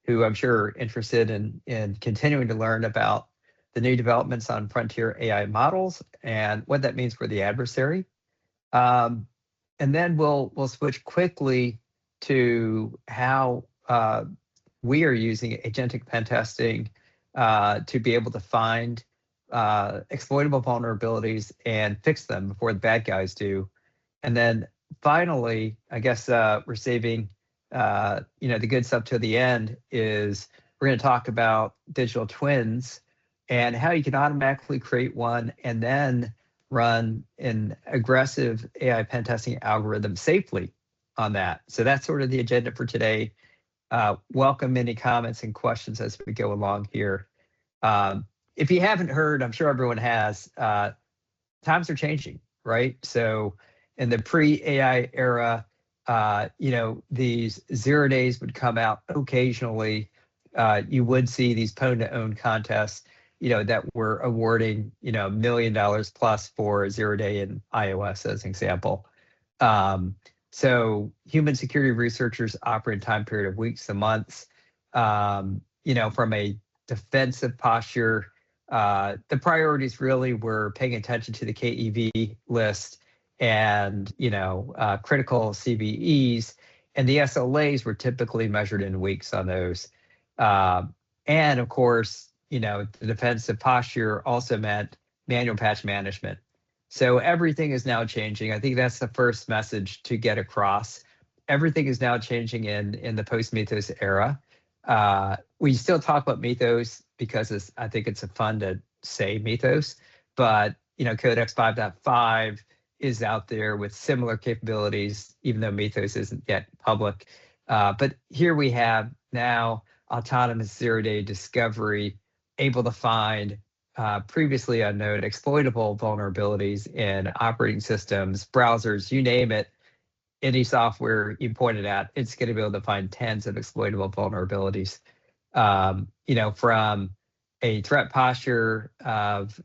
who I'm sure are interested in continuing to learn about the new developments on frontier AI models and what that means for the adversary. Um, and then we'll switch quickly to how we are using agentic pen testing to be able to find exploitable vulnerabilities and fix them before the bad guys do. And then finally, I guess we're saving the good stuff to the end. Is we're going to talk about digital twins and how you can automatically create one and then run an aggressive AI pen testing algorithm safely on that. So that's sort of the agenda for today. Welcome any comments and questions as we go along here. If you haven't heard, I'm sure everyone has, times are changing, right? So in the pre-AI era, these 0 days would come out occasionally. You would see these pwn-to-own contests, that were awarding, $1 million plus for a 0 day in iOS as an example. So human security researchers operate in time period of weeks to months. From a defensive posture, the priorities really were paying attention to the KEV list and critical CVEs, and the SLAs were typically measured in weeks on those. And of course, the defensive posture also meant manual patch management. So everything is now changing. I think that's the first message to get across. Everything is now changing in the post-Mythos era. We still talk about Mythos because I think it's fun to say Mythos, but Codex 5.5 is out there with similar capabilities, even though Mythos isn't yet public. But here we have now autonomous 0 day discovery, able to find previously unknown exploitable vulnerabilities in operating systems, browsers, you name it. Any software you pointed at, it's going to be able to find tens of exploitable vulnerabilities. From a threat posture of,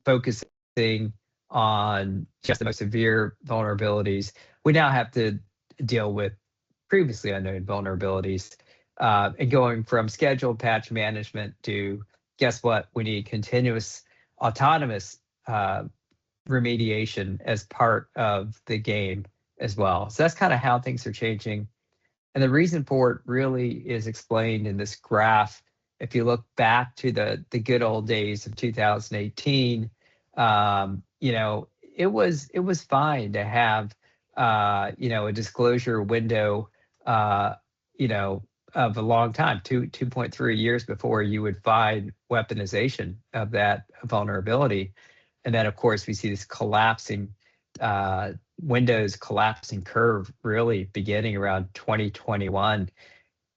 focusing on just the most severe vulnerabilities, we now have to deal with previously unknown vulnerabilities. And going from scheduled patch management to, guess what, we need continuous autonomous remediation as part of the game as well. So that's kind of how things are changing. And the reason for it really is explained in this graph. If you look back to the good old days of 2018, it was fine to have a disclosure window, of a long time, 2.3 years before you would find weaponization of that vulnerability. And then of course we see this collapsing Windows collapsing curve really beginning around 2021.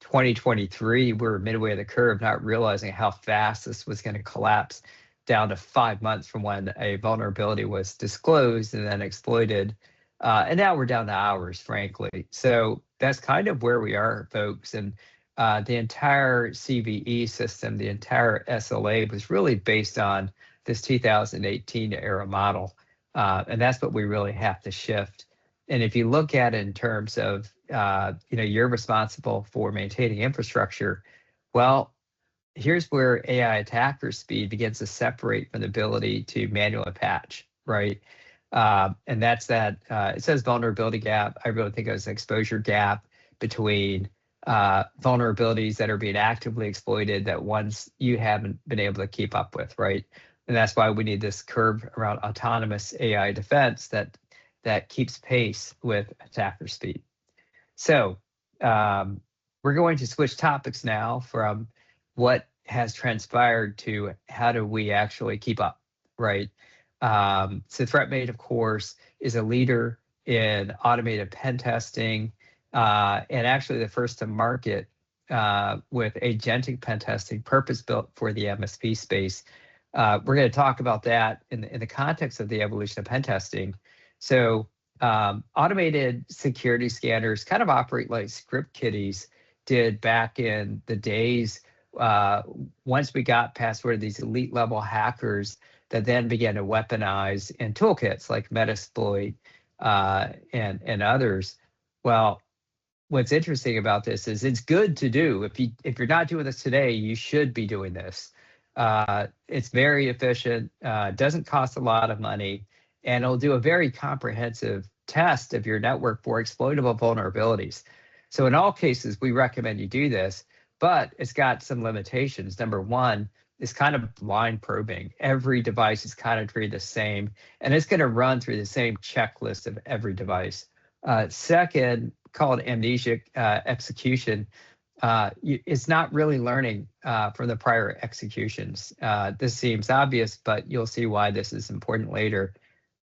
2023, we're midway of the curve, not realizing how fast this was going to collapse down to 5 months from when a vulnerability was disclosed and then exploited. And now we're down to hours, frankly. So that's kind of where we are, folks. And the entire CVE system, the entire SLA was really based on this 2018 era model. And that's what we really have to shift. And if you look at it in terms of, you're responsible for maintaining infrastructure, well, here's where AI attacker speed begins to separate from the ability to manually patch, right? And that's that, it says vulnerability gap. I really think it was an exposure gap between vulnerabilities that are being actively exploited that ones you haven't been able to keep up with, right? And that's why we need this curve around autonomous AI defense that keeps pace with attacker speed. So we're going to switch topics now from what has transpired to how do we actually keep up, right? So ThreatMate, of course, is a leader in automated pen testing and actually the first to market with agentic pen testing, purpose-built for the MSP space. We're going to talk about that in the context of the evolution of pen testing. So automated security scanners kind of operate like script kiddies did back in the days once we got past where these elite level hackers that then began to weaponize in toolkits like Metasploit and others. Well, what's interesting about this is it's good to do. If you're not doing this today, you should be doing this. It's very efficient, doesn't cost a lot of money, and it'll do a very comprehensive test of your network for exploitable vulnerabilities. So in all cases, we recommend you do this, but it's got some limitations. Number one, it's kind of blind probing. Every device is kind of treated the same, and it's going to run through the same checklist of every device. Second, called amnesic execution, it's not really learning from the prior executions. This seems obvious, but you'll see why this is important later.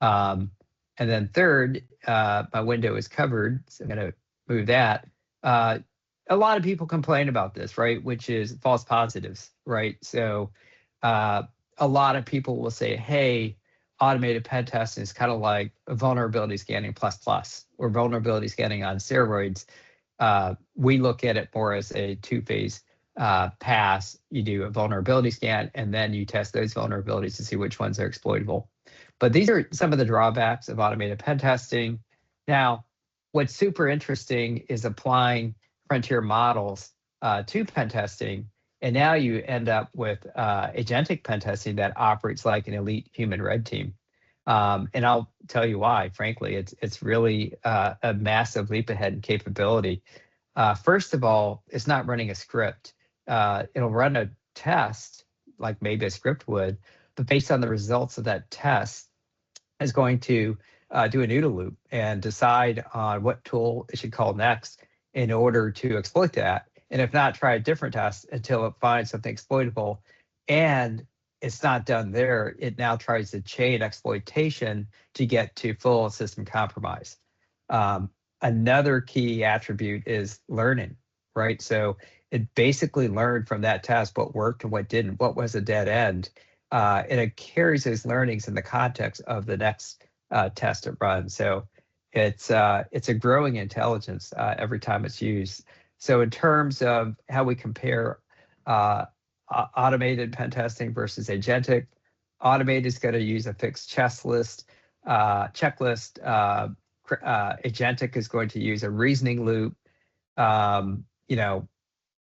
And then third, my window is covered, so I'm going to move that. A lot of people complain about this, right? Which is false positives, right? So a lot of people will say, hey, automated pen testing is kind of like vulnerability scanning plus or vulnerability scanning on steroids. We look at it more as a two-phase pass. You do a vulnerability scan, and then you test those vulnerabilities to see which ones are exploitable. But these are some of the drawbacks of automated pen testing. Now, what's super interesting is applying frontier models to pen testing, and now you end up with agentic pen testing that operates like an elite human red team. And I'll tell you why. Frankly, it's really a massive leap ahead in capability. First of all, it's not running a script. It'll run a test like maybe a script would, but based on the results of that test, is going to do an OODA loop and decide on what tool it should call next in order to exploit that. And if not, try a different test until it finds something exploitable. And it's not done there. It now tries to chain exploitation to get to full system compromise. Another key attribute is learning, right? So it basically learned from that test what worked and what didn't, what was a dead end. And it carries those learnings in the context of the next test it runs. So it's a growing intelligence every time it's used. So in terms of how we compare automated pen testing versus agentic, automated is going to use a fixed checklist. Agentic is going to use a reasoning loop.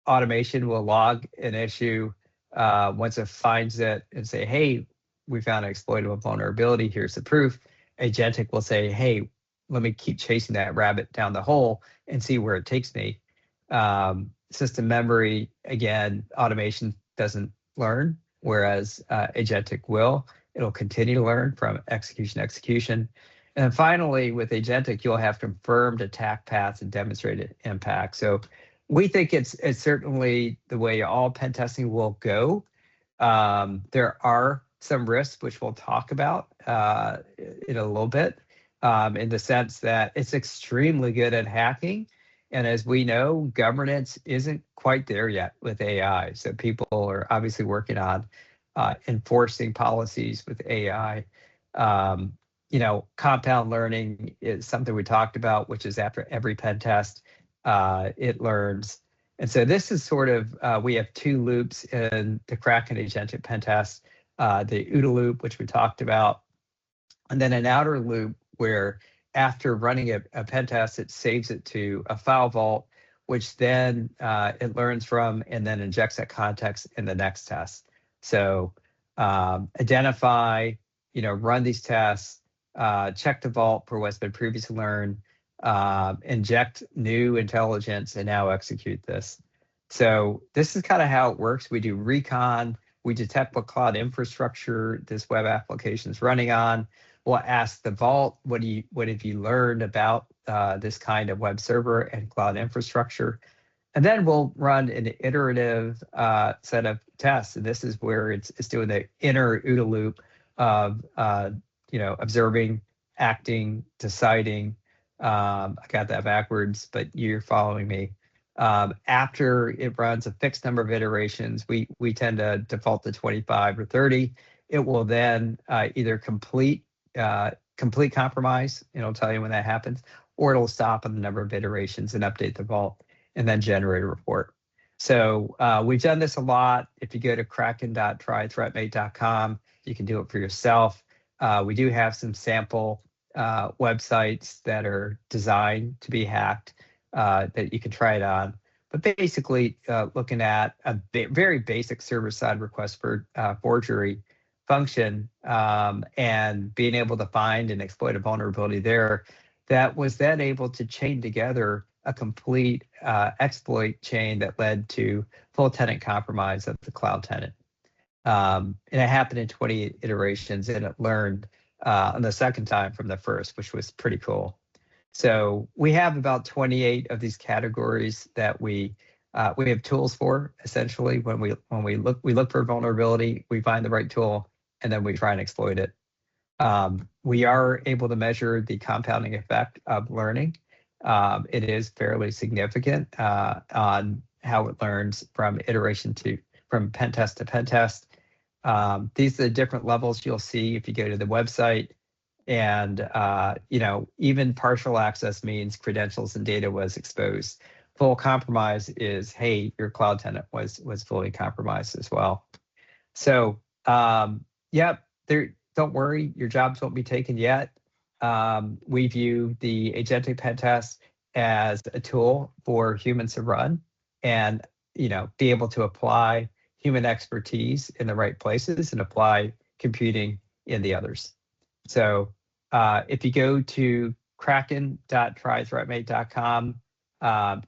Automation will log an issue once it finds it and say, hey, we found an exploitable vulnerability. Here's the proof. Agentic will say, hey, let me keep chasing that rabbit down the hole and see where it takes me. System memory, again, automation doesn't learn, whereas agentic will. It'll continue to learn from execution. And then finally, with agentic, you'll have confirmed attack paths and demonstrated impact. So we think it's certainly the way all pen testing will go. There are some risks, which we'll talk about in a little bit, in the sense that it's extremely good at hacking. And as we know, governance isn't quite there yet with AI. So people are obviously working on enforcing policies with AI. Compound learning is something we talked about, which is after every pen test, it learns. And so this is sort of, we have two loops in the Kraken agentic pen test, the OODA loop, which we talked about, and then an outer loop where after running a pen test, it saves it to a file vault, which then it learns from and then injects that context in the next test. So identify, run these tests, check the vault for what's been previously learned, inject new intelligence, and now execute this. So this is kind of how it works. We do recon. We detect what cloud infrastructure this web application is running on. We'll ask the vault, what have you learned about this kind of web server and cloud infrastructure? And then we'll run an iterative set of tests. And this is where it's doing the inner OODA loop of observing, acting, deciding. I got that backwards, but you're following me. After it runs a fixed number of iterations, we tend to default to 25 or 30. It will then either complete compromise, and it'll tell you when that happens, or it'll stop on the number of iterations and update the vault and then generate a report. So we've done this a lot. If you go to kraken.trythreatmate.com, you can do it for yourself. We do have some sample websites that are designed to be hacked. that you can try it on. But basically, looking at a very basic server-side request for forgery function and being able to find and exploit a vulnerability there that was then able to chain together a complete exploit chain that led to full tenant compromise of the cloud tenant. And it happened in 20 iterations, and it learned on the second time from the first, which was pretty cool. So we have about 28 of these categories that we have tools for. Essentially, when we look for a vulnerability, we find the right tool, and then we try and exploit it. We are able to measure the compounding effect of learning. It is fairly significant on how it learns from pen test to pen test. These are the different levels you'll see if you go to the website. And even partial access means credentials and data was exposed. Full compromise is, hey, your cloud tenant was fully compromised as well. So don't worry, your jobs won't be taken yet. We view the agentic pen test as a tool for humans to run and be able to apply human expertise in the right places and apply computing in the others. So if you go to kraken.trythreatmate.com,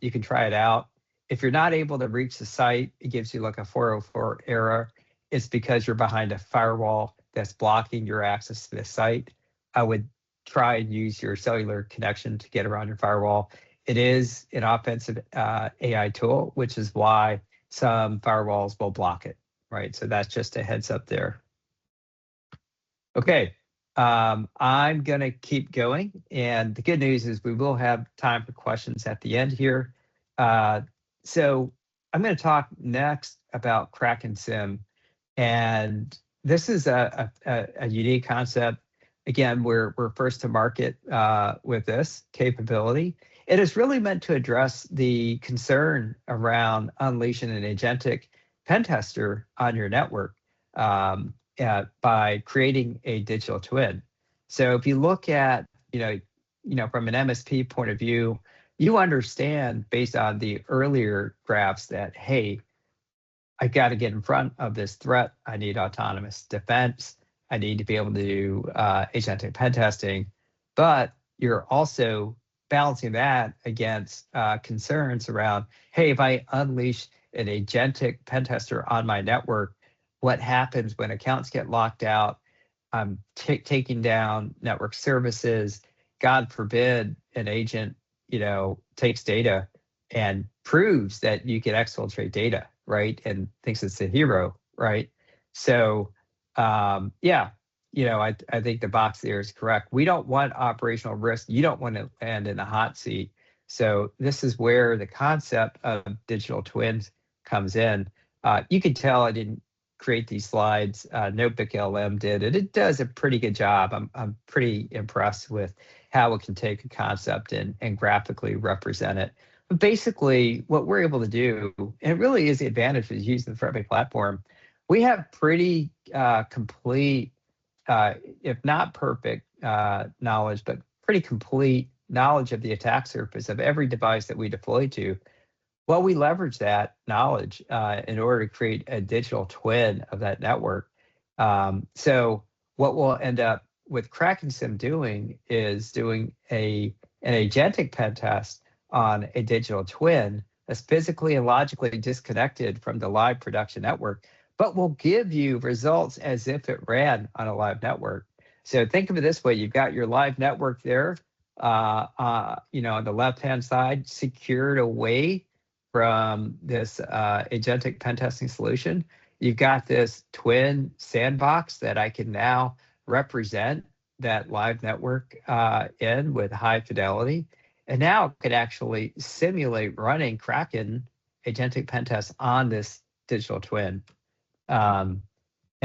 you can try it out. If you're not able to reach the site, it gives you like a 404 error. It's because you're behind a firewall that's blocking your access to the site. I would try and use your cellular connection to get around your firewall. It is an offensive AI tool, which is why some firewalls will block it, right? So that's just a heads up there. Okay, I'm gonna keep going. And the good news is we will have time for questions at the end here. So I'm gonna talk next about KrakenSim. And this is a unique concept. Again, we're first to market with this capability. It is really meant to address the concern around unleashing an agentic pen tester on your network by creating a digital twin. So if you look at, from an MSP point of view, you understand based on the earlier graphs that, hey, I got to get in front of this threat. I need autonomous defense. I need to be able to do agentic pen testing. But you're also balancing that against concerns around, hey, if I unleash an agentic pen tester on my network, what happens when accounts get locked out? I'm taking down network services. God forbid an agent, takes data and proves that you can exfiltrate data, right? And thinks it's a hero, right? So, I think the box there is correct. We don't want operational risk. You don't want to land in the hot seat. So this is where the concept of digital twins comes in. You can tell I didn't create these slides. Notebook LM did it. It does a pretty good job. I'm pretty impressed with how it can take a concept and graphically represent it. But basically, what we're able to do, and it really is the advantage of using the ThreatMate platform, we have pretty complete, if not perfect knowledge, but pretty complete knowledge of the attack surface of every device that we deploy to. Well, we leverage that knowledge in order to create a digital twin of that network. So what we'll end up with KrakenSim doing is doing an agentic pen test on a digital twin that's physically and logically disconnected from the live production network, but will give you results as if it ran on a live network. So think of it this way: you've got your live network there, on the left-hand side, secured away from this agentic pen testing solution. You've got this twin sandbox that I can now represent that live network in with high fidelity. And now it could actually simulate running Kraken agentic pen tests on this digital twin. And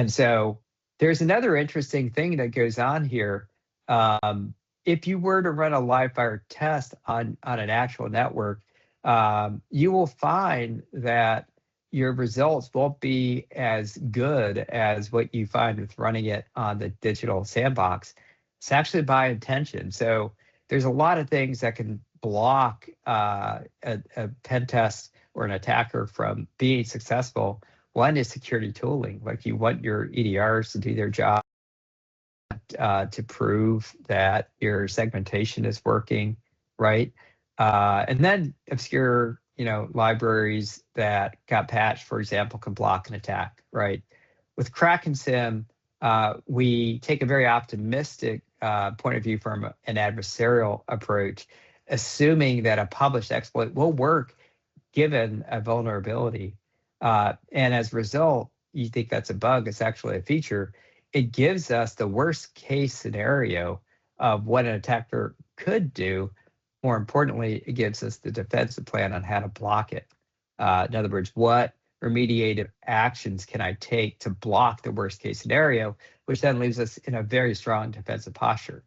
so there's another interesting thing that goes on here. If you were to run a live fire test on an actual network, you will find that your results won't be as good as what you find with running it on the digital sandbox. It's actually by intention. So there's a lot of things that can block a pen test or an attacker from being successful, one is security tooling. Like you want your EDRs to do their job, to prove that your segmentation is working, right? And then obscure, libraries that got patched, for example, can block an attack, right? With KrakenSim, we take a very optimistic point of view from an adversarial approach, assuming that a published exploit will work given a vulnerability. And as a result, you think that's a bug, it's actually a feature. It gives us the worst case scenario of what an attacker could do. More importantly, it gives us the defensive plan on how to block it. In other words, what remediative actions can I take to block the worst case scenario, which then leaves us in a very strong defensive posture.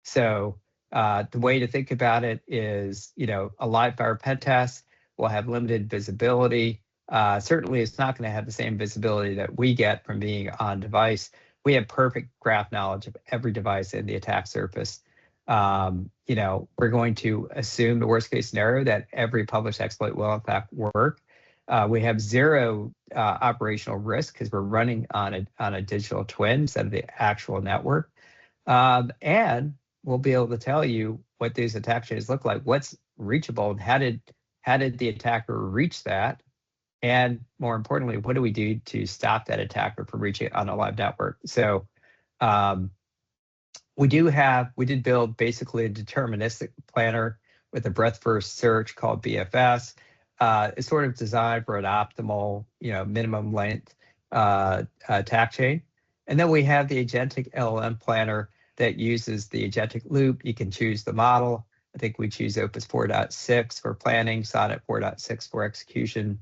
So the way to think about it is, a live fire pen test will have limited visibility. Certainly, it's not going to have the same visibility that we get from being on device. We have perfect graph knowledge of every device in the attack surface. We're going to assume the worst case scenario that every published exploit will in fact work. We have zero operational risk because we're running on a digital twin instead of the actual network. And we'll be able to tell you what these attack chains look like, what's reachable, and how did the attacker reach that? And more importantly, what do we do to stop that attacker from reaching it on a live network? So we did build basically a deterministic planner with a breadth first search called BFS. It's sort of designed for an optimal, minimum length attack chain. And then we have the agentic LLM planner that uses the agentic loop. You can choose the model. I think we choose Opus 4.6 for planning, Sonnet 4.6 for execution.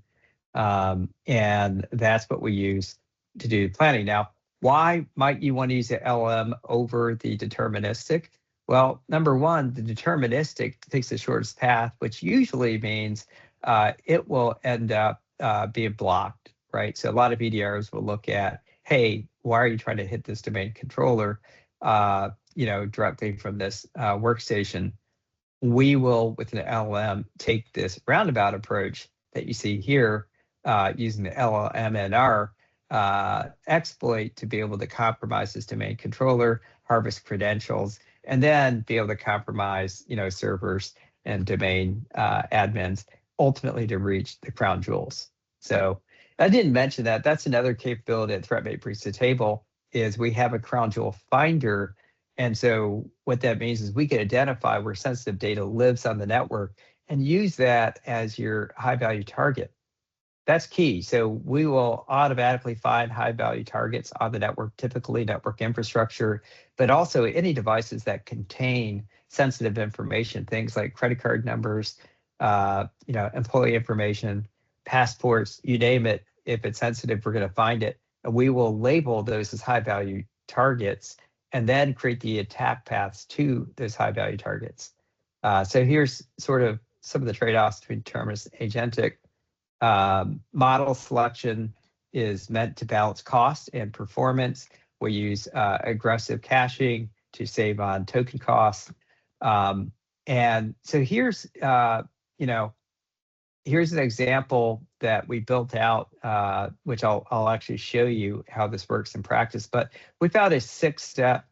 And that's what we use to do planning. Now, why might you want to use the LLM over the deterministic? Well, number one, the deterministic takes the shortest path, which usually means it will end up being blocked, right? So a lot of EDRs will look at, hey, why are you trying to hit this domain controller, directly from this workstation? We will, with an LLM, take this roundabout approach that you see here, using the LLMNR exploit to be able to compromise this domain controller, harvest credentials, and then be able to compromise, servers and domain admins, ultimately to reach the crown jewels. So I didn't mention that. That's another capability that ThreatMate brings to the table, is we have a crown jewel finder. And so what that means is we can identify where sensitive data lives on the network and use that as your high value target. That's key. So we will automatically find high value targets on the network, typically network infrastructure, but also any devices that contain sensitive information, things like credit card numbers, employee information, passports, you name it. If it's sensitive, we're going to find it. And we will label those as high value targets and then create the attack paths to those high value targets. So here's sort of some of the trade-offs between deterministic and agentic. Model selection is meant to balance cost and performance. We use aggressive caching to save on token costs. And so here's an example that we built out, which I'll actually show you how this works in practice. But we found a 6-step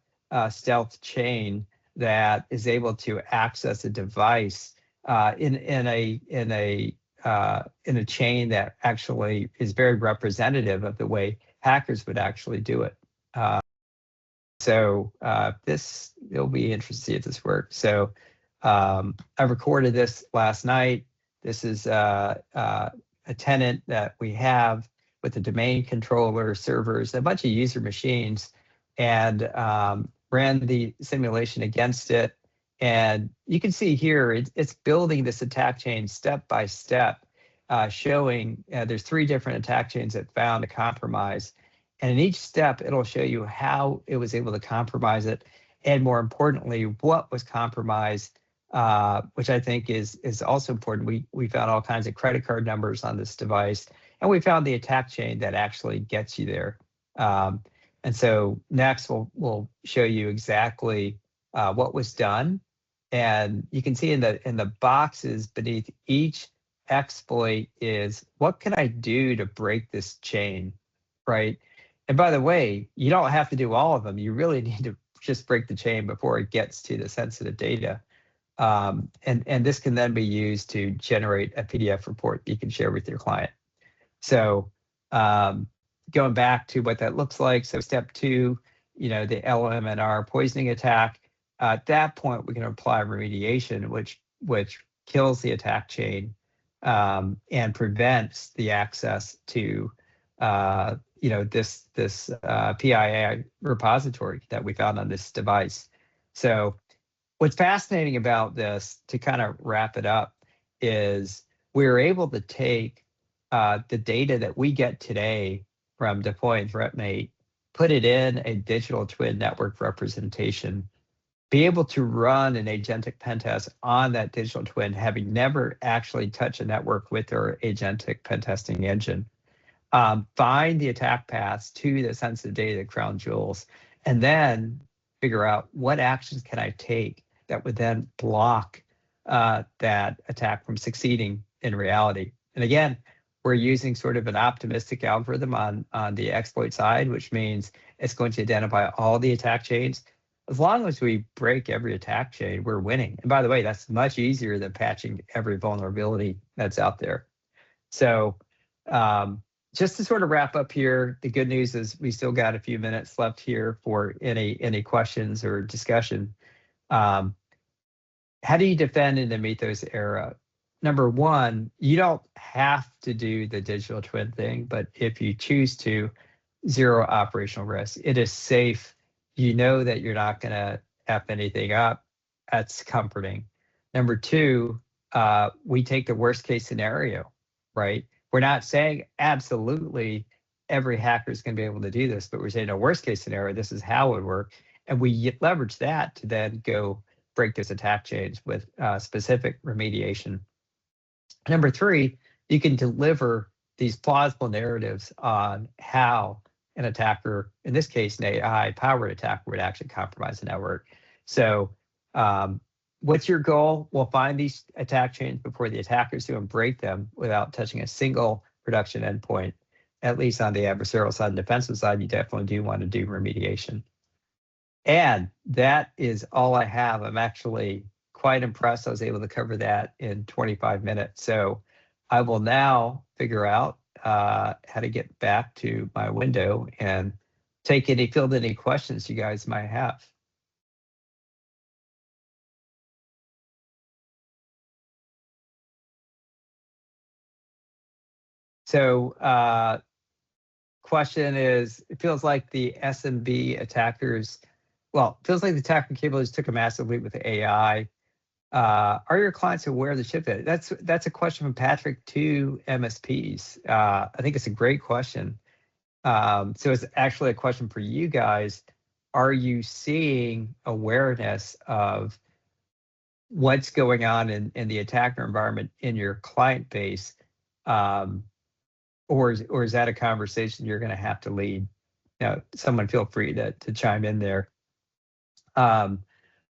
stealth chain that is able to access a device in a chain that actually is very representative of the way hackers would actually do it. So it'll be interesting to see if this works. So I recorded this last night. This is a tenant that we have with a domain controller, servers, a bunch of user machines, and ran the simulation against it. And you can see here, it's building this attack chain step by step, showing there's 3 different attack chains that found a compromise. And in each step, it'll show you how it was able to compromise it. And more importantly, what was compromised, which I think is also important. We found all kinds of credit card numbers on this device, and we found the attack chain that actually gets you there. And so next, we'll show you exactly what was done And you can see in the boxes beneath each exploit is, what can I do to break this chain, right? And by the way, you don't have to do all of them. You really need to just break the chain before it gets to the sensitive data. And this can then be used to generate a PDF report you can share with your client. So going back to what that looks like, so step 2, the LMNR poisoning attack. At that point, we can apply remediation, which kills the attack chain and prevents the access to this PII repository that we found on this device. So what's fascinating about this, to kind of wrap it up, is we're able to take the data that we get today from deploying ThreatMate, put it in a digital twin network representation, be able to run an agentic pen test on that digital twin, having never actually touched a network with our agentic pen testing engine, find the attack paths to the sensitive data, the crown jewels, and then figure out what actions can I take that would then block that attack from succeeding in reality. And again, we're using sort of an optimistic algorithm on the exploit side, which means it's going to identify all the attack chains. As long as we break every attack chain, we're winning. And by the way, that's much easier than patching every vulnerability that's out there. So just to sort of wrap up here, the good news is we still got a few minutes left here for any questions or discussion. How do you defend in the Mythos era? Number one, you don't have to do the digital twin thing, but if you choose to, zero operational risk. It is safe. You know that you're not going to F anything up. That's comforting. Number two, we take the worst case scenario, right? We're not saying absolutely every hacker is going to be able to do this, but we're saying a worst case scenario, this is how it would work. And we leverage that to then go break those attack chains with specific remediation. Number three, you can deliver these plausible narratives on how an attacker, in this case, an AI-powered attacker, would actually compromise the network. So what's your goal? We'll find these attack chains before the attackers do and break them without touching a single production endpoint. At least on the adversarial side and defensive side, you definitely do want to do remediation. And that is all I have. I'm actually quite impressed I was able to cover that in 25 minutes. So I will now figure out how to get back to my window and field any questions you guys might have. So question is, it feels like the SMB attackers, well, it feels like the attacker capabilities took a massive leap with AI. Are your clients aware of the shift? That's a question from Patrick to MSPs. I think it's a great question. So it's actually a question for you guys. Are you seeing awareness of what's going on in the attacker environment in your client base? Or is that a conversation you're going to have to lead? Someone feel free to chime in there.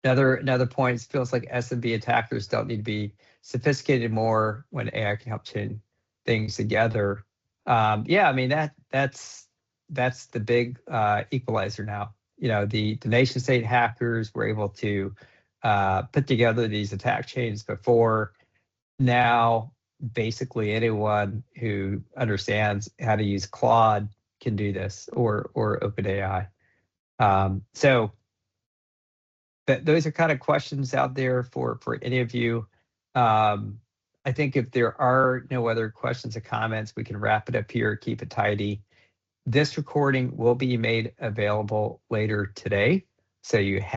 Another point, feels like SMB attackers don't need to be sophisticated more when AI can help chain things together. Yeah, I mean that's the big equalizer now. The nation state hackers were able to put together these attack chains before. Now, basically anyone who understands how to use Claude can do this, or OpenAI. So those are kind of questions out there for any of you. I think if there are no other questions or comments, we can wrap it up here, keep it tidy. This recording will be made available later today, so you